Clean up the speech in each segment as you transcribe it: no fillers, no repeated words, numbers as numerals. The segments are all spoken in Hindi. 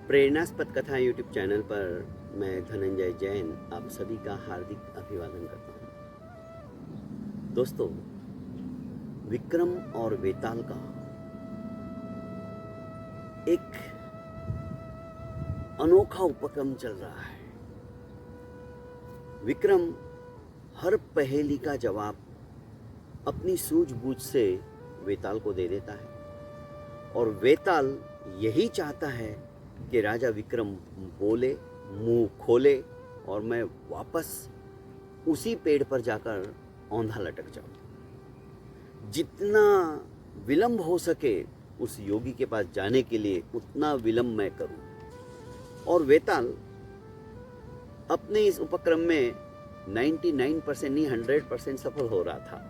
प्रेरणास्पद कथा यूट्यूब चैनल पर मैं धनंजय जैन आप सभी का हार्दिक अभिवादन करता हूँ। दोस्तों, विक्रम और वेताल का एक अनोखा उपक्रम चल रहा है। विक्रम हर पहेली का जवाब अपनी सूझबूझ से वेताल को दे देता है और वेताल यही चाहता है कि राजा विक्रम बोले, मुंह खोले और मैं वापस उसी पेड़ पर जाकर औंधा लटक जाऊं। जितना विलंब हो सके उस योगी के पास जाने के लिए उतना विलंब मैं करूं। और वेताल अपने इस उपक्रम में 99% नहीं 100% सफल हो रहा था।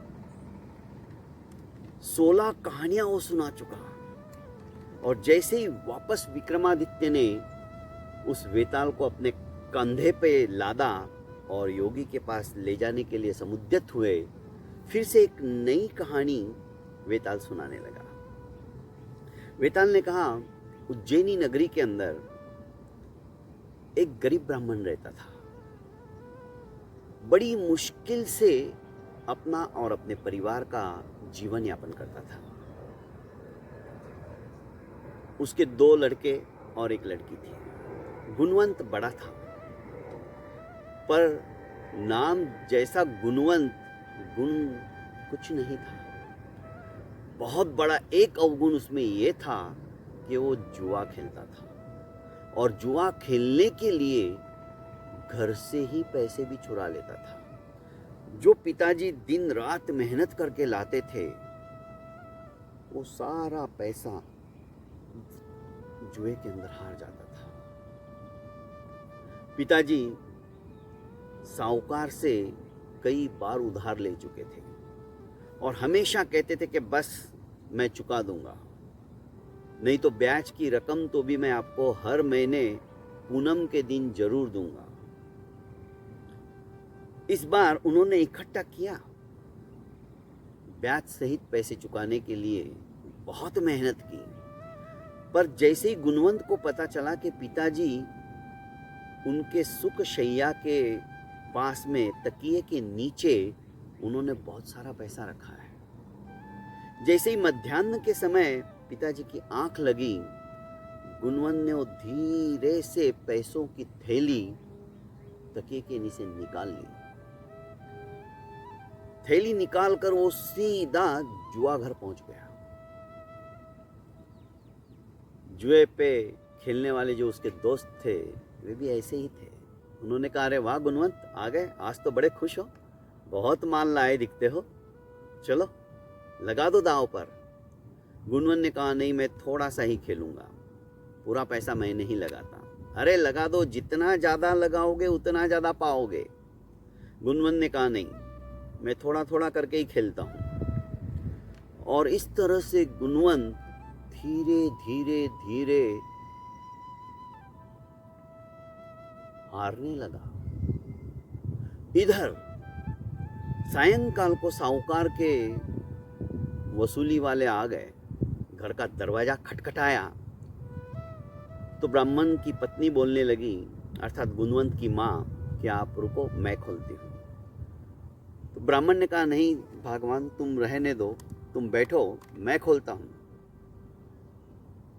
16 कहानियां वो सुना चुका और जैसे ही वापस विक्रमादित्य ने उस वेताल को अपने कंधे पे लादा और योगी के पास ले जाने के लिए समुद्यत हुए, फिर से एक नई कहानी वेताल सुनाने लगा। वेताल ने कहा, उज्जैनी नगरी के अंदर एक गरीब ब्राह्मण रहता था। बड़ी मुश्किल से अपना और अपने परिवार का जीवन यापन करता था। उसके 2 लड़के और 1 लड़की थी। गुणवंत बड़ा था, पर नाम जैसा गुणवंत गुण कुछ नहीं था। बहुत बड़ा एक अवगुण उसमें यह था कि वो जुआ खेलता था और जुआ खेलने के लिए घर से ही पैसे भी चुरा लेता था। जो पिताजी दिन रात मेहनत करके लाते थे, वो सारा पैसा जुए के अंदर हार जाता था। पिताजी साहूकार से कई बार उधार ले चुके थे और हमेशा कहते थे कि बस मैं चुका दूंगा, नहीं तो ब्याज की रकम तो भी मैं आपको हर महीने पूनम के दिन जरूर दूंगा। इस बार उन्होंने इकट्ठा किया, ब्याज सहित पैसे चुकाने के लिए बहुत मेहनत की, पर जैसे ही गुणवंत को पता चला कि पिताजी उनके सुख शैया के पास में तकिए के नीचे उन्होंने बहुत सारा पैसा रखा है, जैसे ही मध्याह्न के समय पिताजी की आंख लगी, गुणवंत ने धीरे से पैसों की थैली तकिए के नीचे निकाल ली। थैली निकालकर वो सीधा जुआ घर पहुंच गया। जुए पे खेलने वाले जो उसके दोस्त थे वे भी ऐसे ही थे। उन्होंने कहा, अरे वाह गुणवंत, आ गए, आज तो बड़े खुश हो, बहुत माल लाए दिखते हो, चलो लगा दो दांव पर। गुणवंत ने कहा, नहीं मैं थोड़ा सा ही खेलूंगा, पूरा पैसा मैं नहीं लगाता। अरे लगा दो, जितना ज़्यादा लगाओगे उतना ज़्यादा पाओगे। गुणवंत ने कहा, नहीं मैं थोड़ा थोड़ा करके ही खेलता हूँ। और इस तरह से गुणवंत धीरे धीरे धीरे हारने लगा। इधर सायंकाल को साहूकार के वसूली वाले आ गए। घर का दरवाजा खटखटाया तो ब्राह्मण की पत्नी बोलने लगी, अर्थात गुणवंत की माँ, कि आप रुको, मैं खोलती हूँ। तो ब्राह्मण ने कहा, नहीं भगवान तुम रहने दो, तुम बैठो, मैं खोलता हूँ।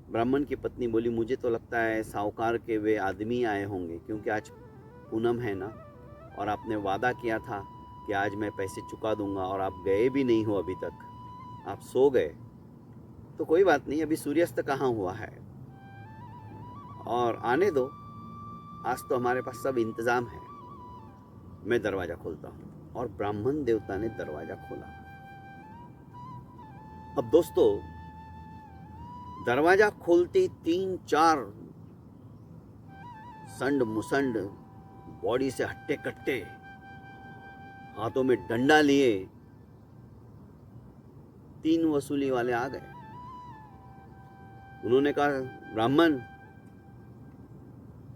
ब्राह्मण की पत्नी बोली, मुझे तो लगता है साहूकार के वे आदमी आए होंगे, क्योंकि आज पूनम है ना, और आपने वादा किया था कि आज मैं पैसे चुका दूंगा और आप गए भी नहीं हो अभी तक, आप सो गए। तो कोई बात नहीं, अभी सूर्यास्त कहाँ हुआ है और आने दो, आज तो हमारे पास सब इंतजाम है। मैं दरवाजा खोलता हूँ। और ब्राह्मण देवता ने दरवाजा खोला। अब दोस्तों, दरवाजा खोलते 3-4 संड मुसंड बॉडी से हट्टे कट्टे, हाथों में डंडा लिए 3 वसूली वाले आ गए। उन्होंने कहा, ब्राह्मण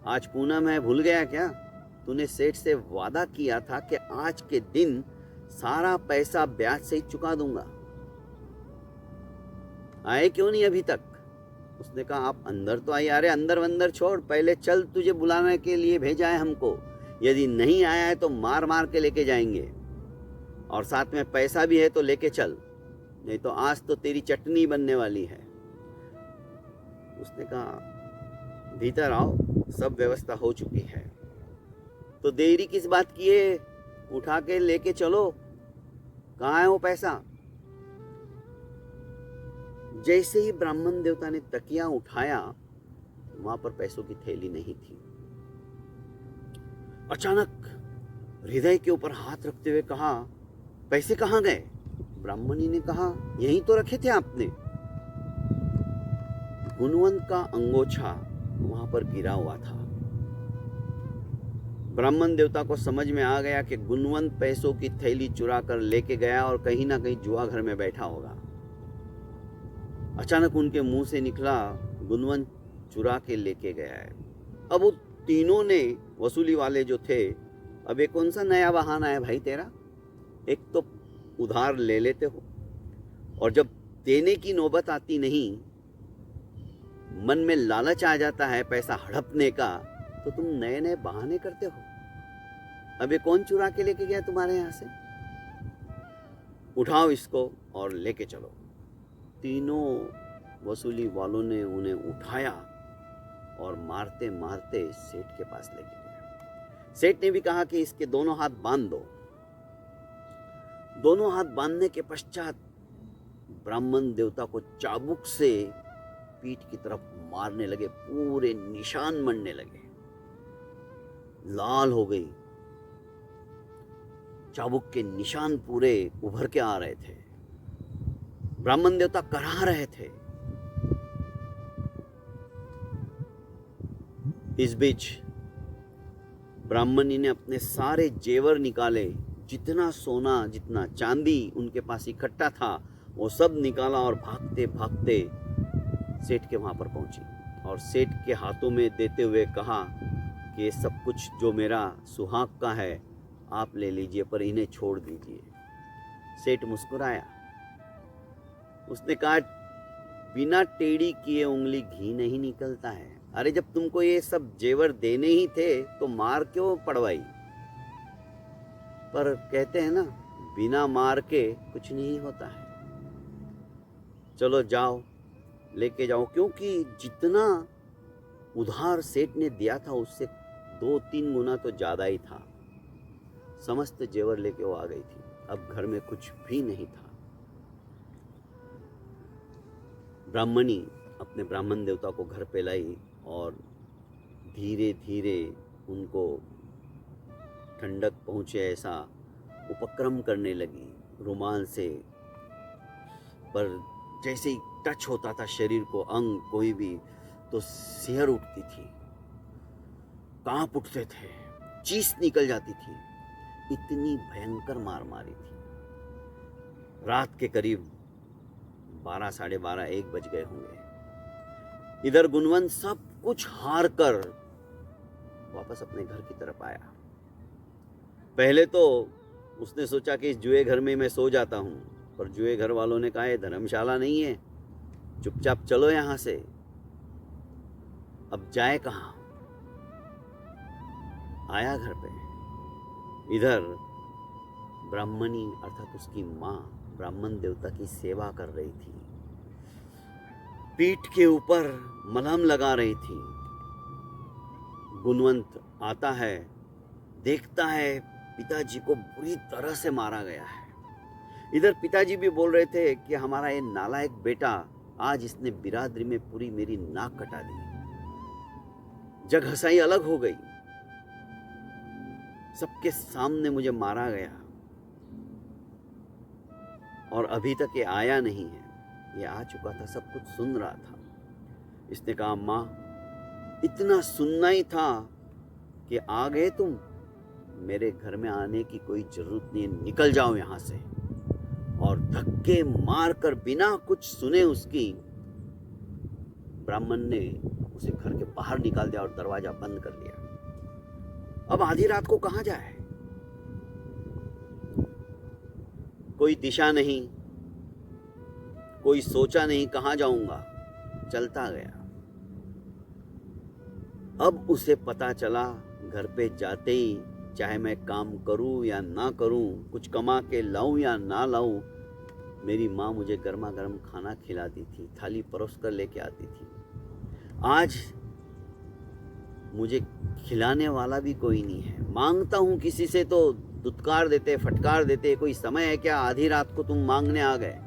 आज पूनम है, भूल गया क्या? तूने सेठ से वादा किया था कि आज के दिन सारा पैसा ब्याज से ही चुका दूंगा, आए क्यों नहीं अभी तक? उसने कहा आप अंदर तो आइए। अरे अंदर वंदर छोड़, पहले चल, तुझे बुलाने के लिए भेजा है हमको। यदि नहीं आया है तो मार मार के लेके जाएंगे, और साथ में पैसा भी है तो लेके चल, नहीं तो आज तो तेरी चटनी बनने वाली है। उसने कहा भीतर आओ, सब व्यवस्था हो चुकी है। तो देरी किस बात की है, उठा के लेके चलो, कहाँ है वो पैसा। जैसे ही ब्राह्मण देवता ने तकिया उठाया, वहां पर पैसों की थैली नहीं थी। अचानक हृदय के ऊपर हाथ रखते हुए कहा पैसे कहाँ गए। ब्राह्मणी ने कहा यहीं तो रखे थे आपने। गुणवंत का अंगोछा वहां पर गिरा हुआ था। ब्राह्मण देवता को समझ में आ गया कि गुणवंत पैसों की थैली चुरा कर लेके गया और कहीं ना कहीं जुआ घर में बैठा होगा। अचानक उनके मुंह से निकला गुणवंत चुरा के लेके गया है। अब वो तीनों ने, वसूली वाले जो थे, अब ये कौन सा नया बहाना है भाई तेरा। एक तो उधार ले लेते हो, और जब देने की नौबत आती नहीं, मन में लालच आ जाता है पैसा हड़पने का, तो तुम नए नए बहाने करते हो। अब ये कौन चुरा के लेके गया तुम्हारे यहां से, उठाओ इसको और लेके चलो। तीनों वसूली वालों ने उन्हें उठाया और मारते मारते सेठ के पास लेके गए। सेठ ने भी कहा कि इसके दोनों हाथ बांध दो। दोनों हाथ बांधने के पश्चात ब्राह्मण देवता को चाबुक से पीठ की तरफ मारने लगे। पूरे निशान मरने लगे, लाल हो गई, चाबुक के निशान पूरे उभर के आ रहे थे। ब्राह्मण देवता कराह रहे थे। इस बीच ब्राह्मणी ने अपने सारे जेवर निकाले, जितना सोना जितना चांदी उनके पास इकट्ठा था वो सब निकाला, और भागते भागते सेठ के वहां पर पहुंची और सेठ के हाथों में देते हुए कहा कि ये सब कुछ जो मेरा सुहाग का है आप ले लीजिए, पर इन्हें छोड़ दीजिए। सेठ मुस्कुराया। उसने कहा बिना टेढ़ी किए उंगली घी नहीं निकलता है। अरे जब तुमको ये सब जेवर देने ही थे तो मार क्यों पड़वाई। पर कहते हैं ना, बिना मार के कुछ नहीं होता है। चलो जाओ, लेके जाओ, क्योंकि जितना उधार सेठ ने दिया था उससे 2-3 गुना तो ज्यादा ही था। समस्त जेवर लेके वो आ गई थी। अब घर में कुछ भी नहीं था। ब्राह्मणी अपने ब्राह्मण देवता को घर पे लाई और धीरे धीरे उनको ठंडक पहुँचे ऐसा उपक्रम करने लगी रुमाल से। पर जैसे ही टच होता था शरीर को, अंग कोई भी, तो सिहर उठती थी, कांप उठते थे, चीस निकल जाती थी। इतनी भयंकर मार मारी थी। रात के करीब 12, साढ़े 12, 1 बज गए होंगे। इधर गुणवंत सब कुछ हार कर वापस अपने घर की तरफ आया। पहले तो उसने सोचा कि इस जुए घर में मैं सो जाता हूं, पर जुए घर वालों ने कहा ये धर्मशाला नहीं है, चुपचाप चलो यहां से। अब जाए कहां। आया घर पे। इधर ब्राह्मणी अर्थात उसकी मां ब्राह्मण देवता की सेवा कर रही थी, पीठ के ऊपर मलहम लगा रही थी। गुणवंत आता है, देखता है पिताजी को बुरी तरह से मारा गया है। इधर पिताजी भी बोल रहे थे कि हमारा ये नालायक बेटा, आज इसने बिरादरी में पूरी मेरी नाक कटा दी। जग हंसाई अलग हो गई, सबके सामने मुझे मारा गया, और अभी तक ये आया नहीं है। ये आ चुका था, सब कुछ सुन रहा था। इसने कहा माँ, इतना सुनना ही था कि आ गए तुम, मेरे घर में आने की कोई जरूरत नहीं, निकल जाओ यहां से। और धक्के मारकर बिना कुछ सुने उसकी, ब्राह्मण ने उसे घर के बाहर निकाल दिया और दरवाजा बंद कर लिया। अब आधी रात को कहां जाए, कोई दिशा नहीं, कोई सोचा नहीं कहां जाऊंगा। चलता गया। अब उसे पता चला घर पे जाते ही, चाहे मैं काम करूं या ना करूं, कुछ कमा के लाऊं या ना लाऊं, मेरी माँ मुझे गर्मा गर्म खाना खिलाती थी, थाली परोस कर लेके आती थी। आज मुझे खिलाने वाला भी कोई नहीं है। मांगता हूँ किसी से तो दुत्कार देते, फटकार देते, कोई समय है क्या, आधी रात को तुम मांगने आ गए।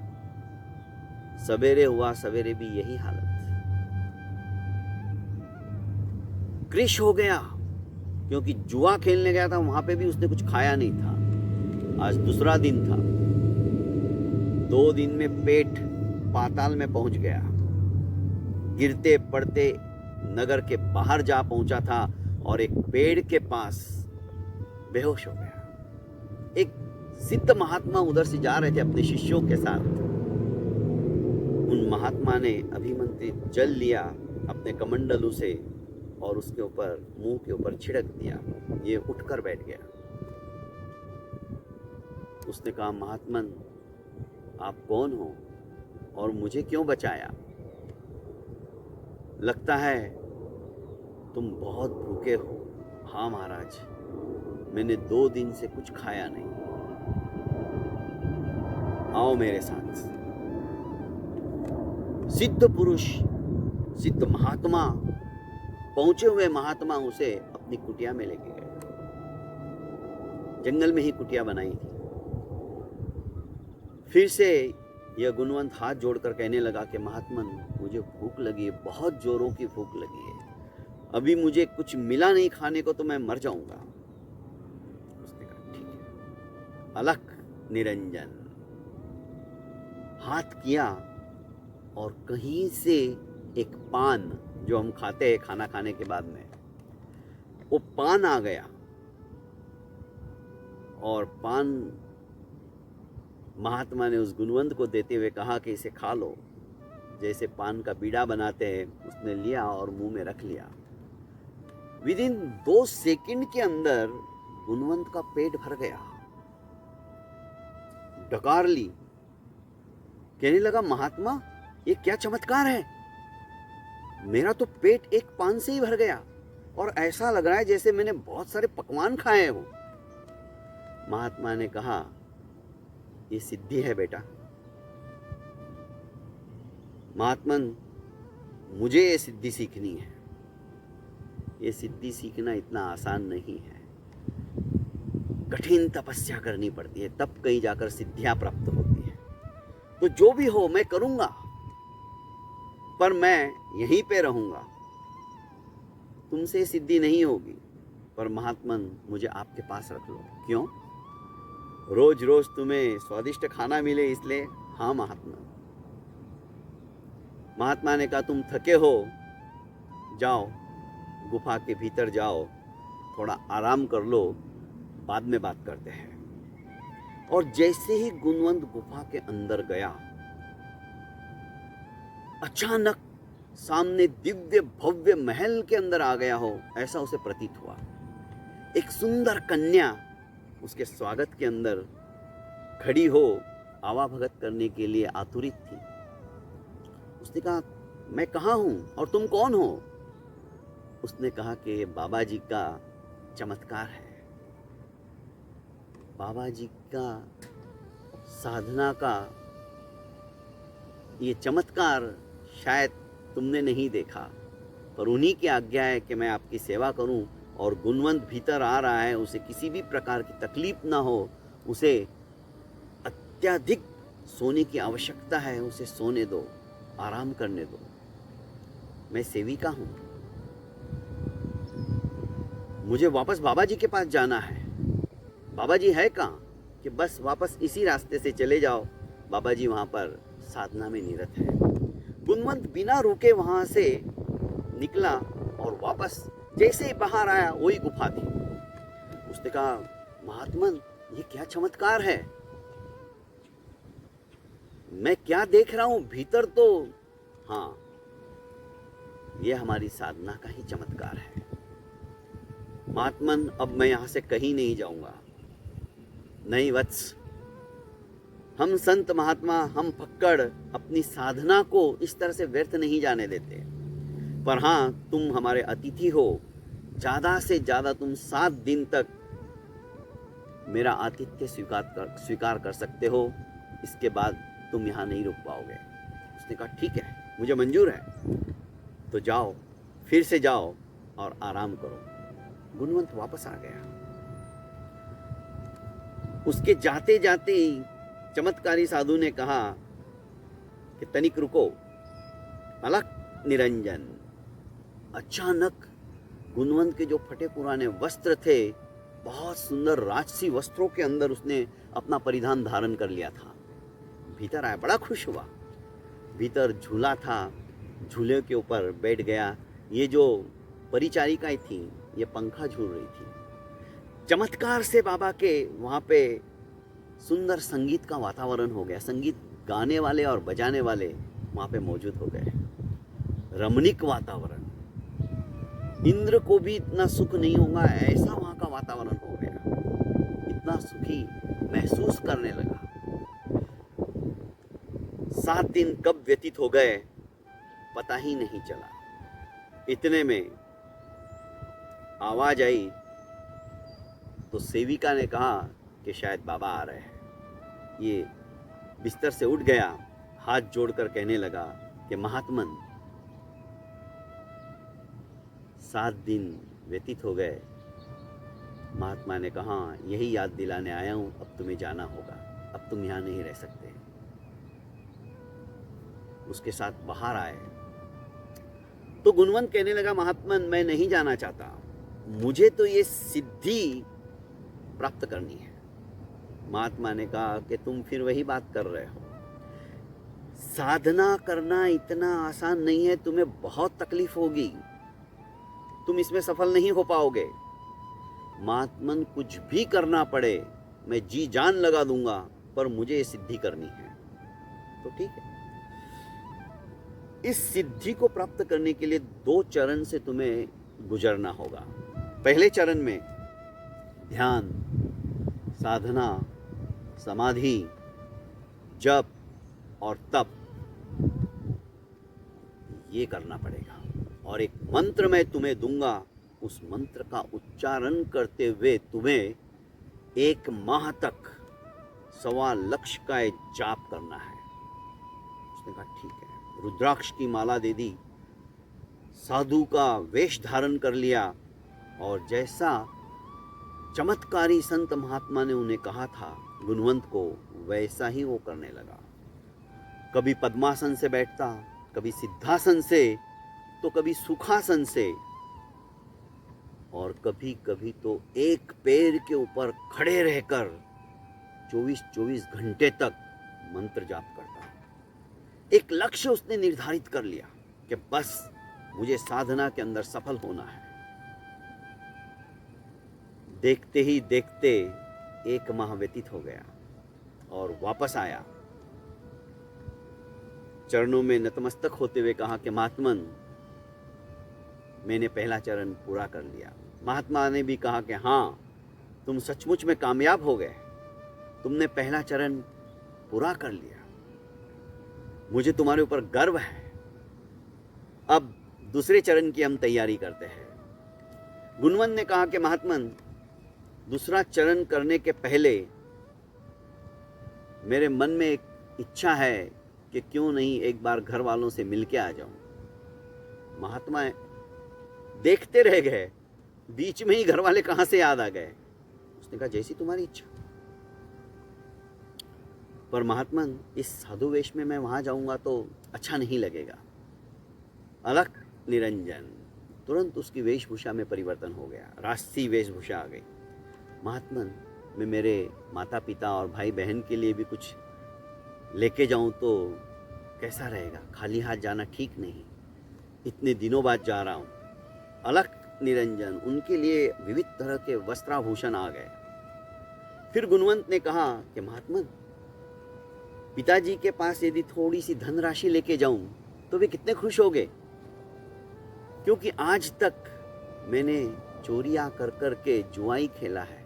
सवेरे हुआ, सवेरे भी यही हालत। क्रिश हो गया, क्योंकि जुआ खेलने गया था, वहां पे भी उसने कुछ खाया नहीं था। आज दूसरा दिन था। 2 दिन में पेट पाताल में पहुंच गया। गिरते पड़ते नगर के बाहर जा पहुंचा था और एक पेड़ के पास बेहोश हो गया। एक सिद्ध महात्मा उधर से जा रहे थे अपने शिष्यों के साथ। उन महात्मा ने अभिमंत्रित जल लिया अपने कमंडलू से और उसके ऊपर, मुंह के ऊपर छिड़क दिया। ये उठकर बैठ गया। उसने कहा, महात्मन आप कौन हो और मुझे क्यों बचाया? लगता है तुम बहुत भूखे हो। हाँ महाराज, मैंने 2 दिन से कुछ खाया नहीं। आओ मेरे साथ। सिद्ध पुरुष, सिद्ध महात्मा, पहुंचे हुए महात्मा उसे अपनी कुटिया में लेके गए। जंगल में ही कुटिया बनाई थी। फिर से यह गुणवंत हाथ जोड़कर कहने लगा कि महात्मन मुझे भूख लगी है, बहुत जोरों की भूख लगी है। अभी मुझे कुछ मिला नहीं खाने को तो मैं मर जाऊंगा। उसने कहा ठीक है। अलख निरंजन हाथ किया और कहीं से एक पान, जो हम खाते हैं खाना खाने के बाद में, वो पान आ गया। और पान महात्मा ने उस गुणवंत को देते हुए कहा कि इसे खा लो। जैसे पान का बीड़ा बनाते हैं, उसने लिया और मुंह में रख लिया। विदिन 2 सेकंड के अंदर गुणवंत का पेट भर गया। डकार ली, कहने लगा, महात्मा ये क्या चमत्कार है? मेरा तो पेट एक पान से ही भर गया और ऐसा लग रहा है जैसे मैंने बहुत सारे पकवान खाए हो। महात्मा ने कहा, ये सिद्धि है बेटा। महात्मन मुझे ये सिद्धि सीखनी है। ये सिद्धि सीखना इतना आसान नहीं है। कठिन तपस्या करनी पड़ती है, तब कहीं जाकर सिद्धियां प्राप्त होती है। तो जो भी हो मैं करूंगा, पर मैं यहीं पे रहूंगा। तुमसे सिद्धि नहीं होगी, पर महात्मन मुझे आपके पास रख लो। क्यों? रोज रोज तुम्हें स्वादिष्ट खाना मिले इसलिए। हाँ महात्मा। महात्मा ने कहा, तुम थके हो, जाओ गुफा के भीतर जाओ, थोड़ा आराम कर लो, बाद में बात करते हैं। और जैसे ही गुणवंत गुफा के अंदर गया, अचानक सामने दिव्य भव्य महल के अंदर आ गया हो ऐसा उसे प्रतीत हुआ। एक सुंदर कन्या उसके स्वागत के अंदर खड़ी हो आवाभगत करने के लिए आतुरित थी। उसने कहा, मैं कहाँ हूं और तुम कौन हो? उसने कहा कि बाबा जी का चमत्कार है। बाबा जी का साधना का ये चमत्कार शायद तुमने नहीं देखा, पर उन्हीं की आज्ञा है कि मैं आपकी सेवा करूं। और गुणवंत भीतर आ रहा है, उसे किसी भी प्रकार की तकलीफ ना हो, उसे अत्यधिक सोने की आवश्यकता है, उसे सोने दो, आराम करने दो। मैं सेविका हूं, मुझे वापस बाबा जी के पास जाना है। बाबा जी है कहाँ? कि बस वापस इसी रास्ते से चले जाओ, बाबा जी वहाँ पर साधना में निरत है। गुणवंत बिना रुके वहाँ से निकला और वापस जैसे ही बाहर आया वही गुफा थी। उसने कहा, महात्मन ये क्या चमत्कार है? मैं क्या देख रहा हूँ भीतर? तो हाँ, ये हमारी साधना का ही चमत्कार है। महात्मन अब मैं यहाँ से कहीं नहीं जाऊंगा। नहीं वत्स, हम संत महात्मा, हम फक्कड़ अपनी साधना को इस तरह से व्यर्थ नहीं जाने देते। पर हाँ, तुम हमारे अतिथि हो, ज़्यादा से ज़्यादा तुम 7 दिन तक मेरा आतिथ्य स्वीकार कर सकते हो, इसके बाद तुम यहाँ नहीं रुक पाओगे। उसने कहा ठीक है, मुझे मंजूर है, तो जाओ, फिर से जाओ और आराम करो। गुणवंत वापस आ गया। उसके जाते जाते ही चमत्कारी साधु ने कहा कि तनिक रुको। अलग निरंजन। अचानक गुणवंत के जो फटे पुराने वस्त्र थे, बहुत सुंदर राजसी वस्त्रों के अंदर उसने अपना परिधान धारण कर लिया था। भीतर आया, बड़ा खुश हुआ। भीतर झूला था, झूले के ऊपर बैठ गया। ये जो परिचारिकाएं थी, ये पंखा झूल रही थी। चमत्कार से बाबा के वहाँ पे सुंदर संगीत का वातावरण हो गया। संगीत गाने वाले और बजाने वाले वहाँ पे मौजूद हो गए। रमणीक वातावरण, इंद्र को भी इतना सुख नहीं होगा ऐसा वहाँ का वातावरण हो गया। इतना सुखी महसूस करने लगा। 7 दिन कब व्यतीत हो गए पता ही नहीं चला। इतने में आवाज आई तो सेविका ने कहा कि शायद बाबा आ रहे हैं। ये बिस्तर से उठ गया, हाथ जोड़कर कहने लगा कि महात्मन, 7 दिन व्यतीत हो गए। महात्मा ने कहा, यही याद दिलाने आया हूं, अब तुम्हें जाना होगा, अब तुम यहां नहीं रह सकते। उसके साथ बाहर आए तो गुणवंत कहने लगा, महात्मन मैं नहीं जाना चाहता, मुझे तो ये सिद्धि प्राप्त करनी है। महात्मा ने कहा कि तुम फिर वही बात कर रहे हो। साधना करना इतना आसान नहीं है, तुम्हें बहुत तकलीफ होगी, तुम इसमें सफल नहीं हो पाओगे। महात्मन कुछ भी करना पड़े मैं जी जान लगा दूंगा, पर मुझे ये सिद्धि करनी है। तो ठीक है, इस सिद्धि को प्राप्त करने के लिए 2 चरण से तुम्हें गुजरना होगा। पहले चरण में ध्यान, साधना, समाधि, जप और तप, ये करना पड़ेगा। और एक मंत्र मैं तुम्हें दूंगा, उस मंत्र का उच्चारण करते हुए तुम्हें 1 माह तक 1.25 लक्ष का जाप करना है। उसने कहा ठीक है। रुद्राक्ष की माला दे दी, साधु का वेश धारण कर लिया और जैसा चमत्कारी संत महात्मा ने उन्हें कहा था गुणवंत को, वैसा ही वो करने लगा। कभी पद्मासन से बैठता, कभी सिद्धासन से, तो कभी सुखासन से, और कभी कभी तो एक पैर के ऊपर खड़े रहकर 24-24 घंटे तक मंत्र जाप करता। एक लक्ष्य उसने निर्धारित कर लिया कि बस मुझे साधना के अंदर सफल होना है। देखते ही देखते 1 माह व्यतीत हो गया और वापस आया। चरणों में नतमस्तक होते हुए कहा कि महात्मन, मैंने पहला चरण पूरा कर लिया। महात्मा ने भी कहा कि हाँ, तुम सचमुच में कामयाब हो गए, तुमने पहला चरण पूरा कर लिया, मुझे तुम्हारे ऊपर गर्व है। अब दूसरे चरण की हम तैयारी करते हैं। गुणवंत ने कहा कि महात्मन, दूसरा चरण करने के पहले मेरे मन में एक इच्छा है कि क्यों नहीं एक बार घर वालों से मिलके आ जाऊं। महात्मा देखते रह गए, बीच में ही घर वाले कहां से याद आ गए। उसने कहा जैसी तुम्हारी इच्छा। पर महात्मन, इस साधु वेश में मैं वहां जाऊंगा तो अच्छा नहीं लगेगा। अलग निरंजन। तुरंत उसकी वेशभूषा में परिवर्तन हो गया, राष्ट्रीय वेशभूषा आ गई। महात्मन, मैं मेरे माता पिता और भाई बहन के लिए भी कुछ लेके जाऊं तो कैसा रहेगा? खाली हाथ जाना ठीक नहीं, इतने दिनों बाद जा रहा हूं। अलग निरंजन। उनके लिए विविध तरह के वस्त्राभूषण आ गए। फिर गुणवंत ने कहा कि महात्मन, पिताजी के पास यदि थोड़ी सी धनराशि लेके जाऊं तो वे कितने खुश होंगे, क्योंकि आज तक मैंने चोरियां कर कर के जुआई खेला है,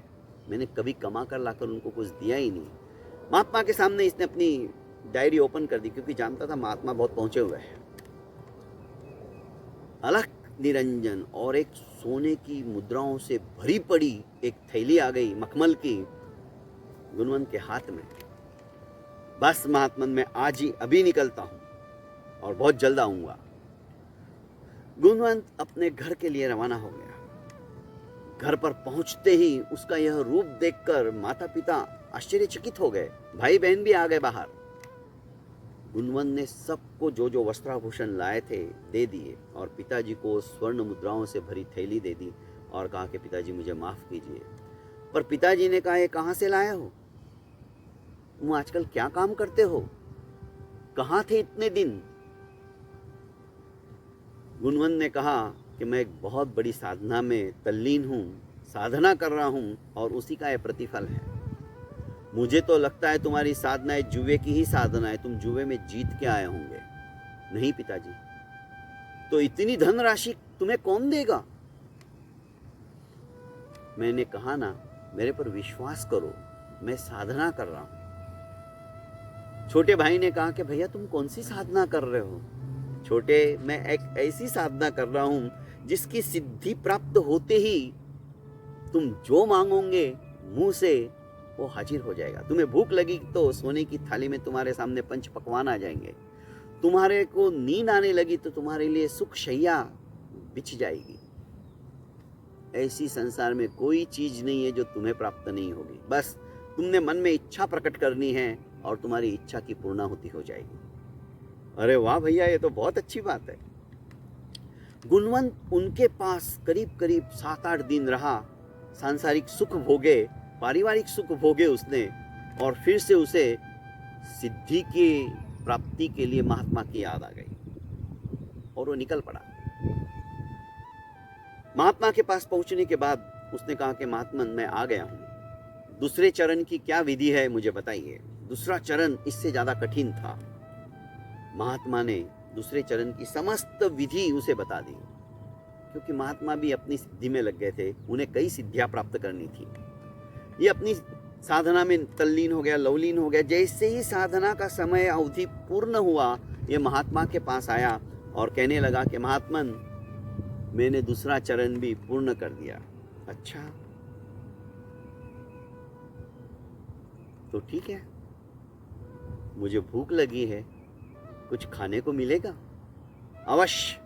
मैंने कभी कमा कर लाकर उनको कुछ दिया ही नहीं। महात्मा के सामने इसने अपनी डायरी ओपन कर दी, क्योंकि जानता था महात्मा बहुत पहुंचे हुए हैं। अलख निरंजन और एक सोने की मुद्राओं से भरी पड़ी एक थैली आ गई मखमल की गुणवंत के हाथ में। बस महात्मन, मैं आज ही अभी निकलता हूं और बहुत जल्द आऊंगा। गुणवंत अपने घर के लिए रवाना हो गया। घर पर पहुंचते ही उसका यह रूप देखकर माता पिता आश्चर्यचकित हो गए, भाई बहन भी आ गए बाहर। गुणवंत ने सबको जो जो वस्त्राभूषण लाए थे दे दिए और पिताजी को स्वर्ण मुद्राओं से भरी थैली दे दी और कहा कि पिताजी मुझे माफ कीजिए। पर पिताजी ने कहा, ये कहाँ से लाए हो? तुम आजकल क्या काम करते हो? कहाँ थे इतने दिन? गुणवंत ने कहा कि मैं एक बहुत बड़ी साधना में तल्लीन हूँ, साधना कर रहा हूँ और उसी का यह प्रतिफल है। मुझे तो लगता है तुम्हारी साधना है जुए की ही साधना है, तुम जुए में जीत के आए होंगे। नहीं पिताजी, तो इतनी धनराशि तुम्हें कौन देगा? मैंने कहा ना, मेरे पर विश्वास करो, मैं साधना कर रहा हूं। छोटे भाई ने कहा कि भैया तुम कौन सी साधना कर रहे हो? छोटे, मैं एक ऐसी साधना कर रहा हूं जिसकी सिद्धि प्राप्त होते ही तुम जो मांगोगे मुंह से वो हाजिर हो जाएगा। तुम्हें भूख लगी तो सोने की थाली में तुम्हारे सामने पंच पकवान आ जाएंगे। तुम्हारे को नींद आने लगी तो तुम्हारे लिए सुख शैया बिछ जाएगी। ऐसी संसार में कोई चीज नहीं है जो तुम्हें प्राप्त नहीं होगी। बस तुमने मन में इच्छा प्रकट करनी है और तुम्हारी इच्छा की पूर्णाहुति हो जाएगी। अरे वाह भैया, ये तो बहुत अच्छी बात है। गुणवंत उनके पास करीब करीब 7-8 दिन रहा। सांसारिक सुख भोगे, पारिवारिक सुख भोगे उसने, और फिर से उसे सिद्धि की प्राप्ति के लिए महात्मा की याद आ गई और वो निकल पड़ा। महात्मा के पास पहुंचने के बाद उसने कहा कि महात्मन, मैं आ गया हूं, दूसरे चरण की क्या विधि है मुझे बताइए। दूसरा चरण इससे ज्यादा कठिन था। महात्मा ने दूसरे चरण की समस्त विधि उसे बता दी, क्योंकि महात्मा भी अपनी सिद्धि में लग गए थे। उन्हें कई सिद्धियां प्राप्त करनी थी। ये अपनी साधना में तल्लीन हो गया, लवलीन हो गया। जैसे ही साधना का समय अवधि पूर्ण हुआ, ये महात्मा के पास आया और कहने लगा कि महात्मन, मैंने दूसरा चरण भी पूर्ण कर दिया। अच्छा, तो ठीक है, मुझे भूख लगी है, कुछ खाने को मिलेगा? अवश्य,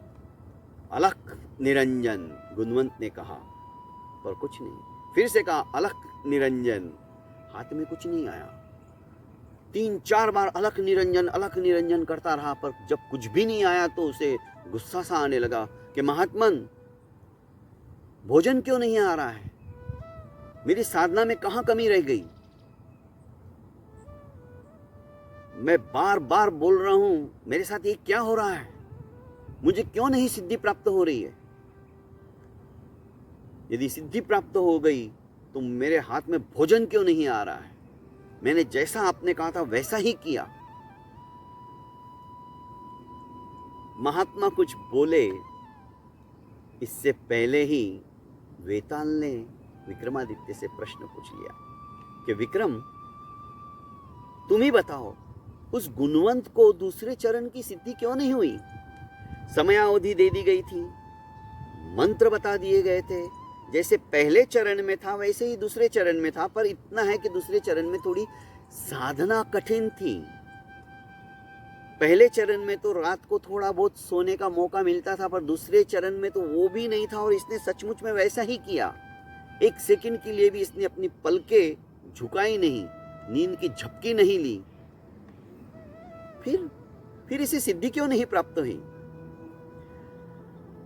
अलख निरंजन, गुणवंत ने कहा। पर कुछ नहीं। फिर से कहा अलख निरंजन, हाथ में कुछ नहीं आया। 3-4 बार अलख निरंजन करता रहा, पर जब कुछ भी नहीं आया तो उसे गुस्सा सा आने लगा कि महात्मन, भोजन क्यों नहीं आ रहा है? मेरी साधना में कहां कमी रह गई? मैं बार बार बोल रहा हूं, मेरे साथ ये क्या हो रहा है? मुझे क्यों नहीं सिद्धि प्राप्त हो रही है? यदि सिद्धि प्राप्त हो गई तो मेरे हाथ में भोजन क्यों नहीं आ रहा है? मैंने जैसा आपने कहा था वैसा ही किया। महात्मा कुछ बोले इससे पहले ही वेताल ने विक्रमादित्य से प्रश्न पूछ लिया कि विक्रम, तुम ही बताओ, उस गुणवंत को दूसरे चरण की सिद्धि क्यों नहीं हुई? समयावधि दे दी गई थी, मंत्र बता दिए गए थे, जैसे पहले चरण में था वैसे ही दूसरे चरण में था। पर इतना है कि दूसरे चरण में थोड़ी साधना कठिन थी। पहले चरण में तो रात को थोड़ा बहुत सोने का मौका मिलता था, पर दूसरे चरण में तो वो भी नहीं था और इसने सचमुच में वैसा ही किया। एक सेकंड के लिए भी इसने अपनी पलकें झुकाई नहीं, नींद की झपकी नहीं ली। फिर इसे सिद्धि क्यों नहीं प्राप्त हुई?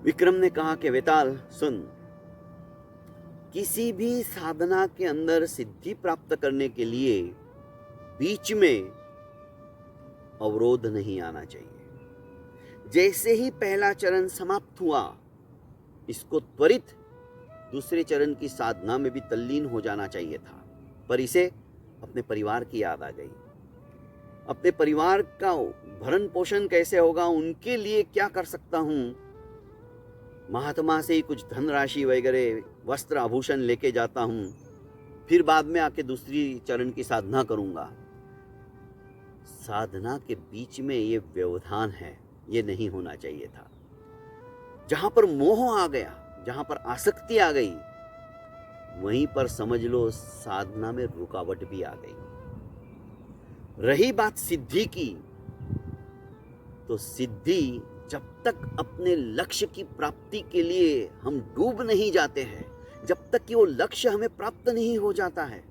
विक्रम ने कहा कि वेताल सुन, किसी भी साधना के अंदर सिद्धि प्राप्त करने के लिए बीच में अवरोध नहीं आना चाहिए। जैसे ही पहला चरण समाप्त हुआ, इसको त्वरित दूसरे चरण की साधना में भी तल्लीन हो जाना चाहिए था। पर इसे अपने परिवार की याद आ गई। अपने परिवार का भरण पोषण कैसे होगा, उनके लिए क्या कर सकता हूं? महात्मा से ही कुछ धनराशि वगैरह वस्त्र आभूषण लेके जाता हूं, फिर बाद में आके दूसरी चरण की साधना करूंगा। साधना के बीच में ये व्यवधान है, ये नहीं होना चाहिए था। जहां पर मोह आ गया, जहां पर आसक्ति आ गई, वहीं पर समझ लो साधना में रुकावट भी आ गई। रही बात सिद्धि की, तो सिद्धि जब तक अपने लक्ष्य की प्राप्ति के लिए हम डूब नहीं जाते हैं, जब तक कि वो लक्ष्य हमें प्राप्त नहीं हो जाता है,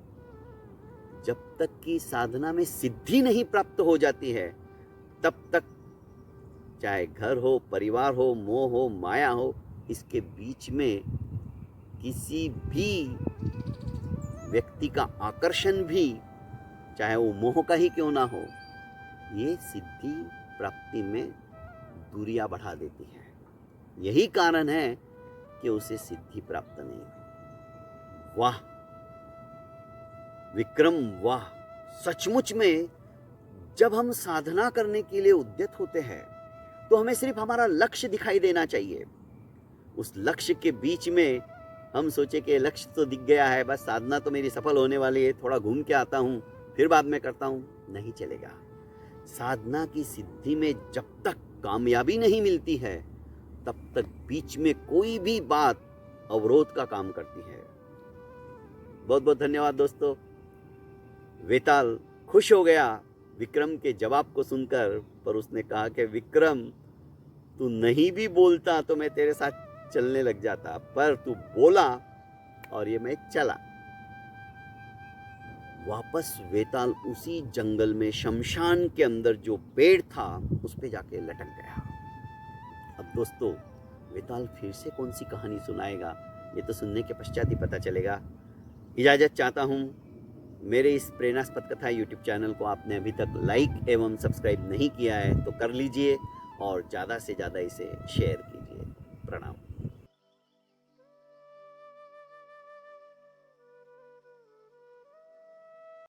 जब तक कि साधना में सिद्धि नहीं प्राप्त हो जाती है, तब तक चाहे घर हो, परिवार हो, मोह हो, माया हो, इसके बीच में किसी भी व्यक्ति का आकर्षण भी, चाहे वो मोह का ही क्यों ना हो, ये सिद्धि प्राप्ति में दूरियां बढ़ा देती है। यही कारण है कि उसे सिद्धि प्राप्त नहीं हुई। वाह विक्रम, वाह! सचमुच में जब हम साधना करने के लिए उद्यत होते हैं, तो हमें सिर्फ हमारा लक्ष्य दिखाई देना चाहिए। उस लक्ष्य के बीच में हम सोचे कि लक्ष्य तो दिख गया है, बस साधना तो मेरी सफल होने वाली है, थोड़ा घूम के आता हूँ, फिर बाद में करता हूँ, नहीं चलेगा। साधना की सिद्धि में जब तक कामयाबी नहीं मिलती है, तब तक बीच में कोई भी बात अवरोध का काम करती है। बहुत बहुत धन्यवाद दोस्तों। वेताल खुश हो गया विक्रम के जवाब को सुनकर, पर उसने कहा कि विक्रम, तू नहीं भी बोलता तो मैं तेरे साथ चलने लग जाता, पर तू बोला और ये मैं चला। वापस वेताल उसी जंगल में शमशान के अंदर जो पेड़ था उस पे जाके लटक गया। अब दोस्तों, वेताल फिर से कौन सी कहानी सुनाएगा, ये तो सुनने के पश्चात ही पता चलेगा। इजाज़त चाहता हूँ। मेरे इस प्रेरणास्पद कथा यूट्यूब चैनल को आपने अभी तक लाइक एवं सब्सक्राइब नहीं किया है तो कर लीजिए, और ज़्यादा से ज़्यादा इसे शेयर कीजिए।